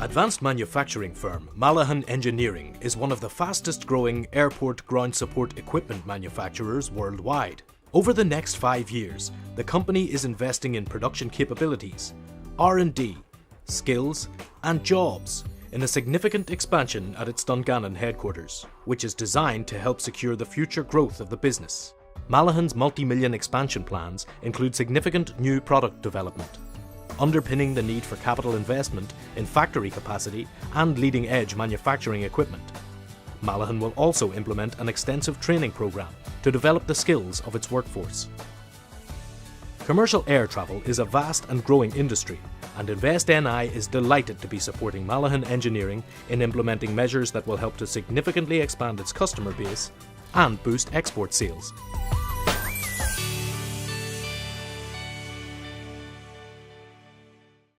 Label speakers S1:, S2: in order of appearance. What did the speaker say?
S1: Advanced manufacturing firm Malahan Engineering is one of the fastest growing airport ground support equipment manufacturers worldwide. Over the next 5 years, the company is investing in production capabilities, R&D, skills and jobs in a significant expansion at its Dungannon headquarters, which is designed to help secure the future growth of the business. Malahan's multi-million expansion plans include significant new product development, underpinning the need for capital investment in factory capacity and leading-edge manufacturing equipment. Malahan will also implement an extensive training program to develop the skills of its workforce. Commercial air travel is a vast and growing industry, and InvestNI is delighted to be supporting Malahan Engineering in implementing measures that will help to significantly expand its customer base and boost export sales.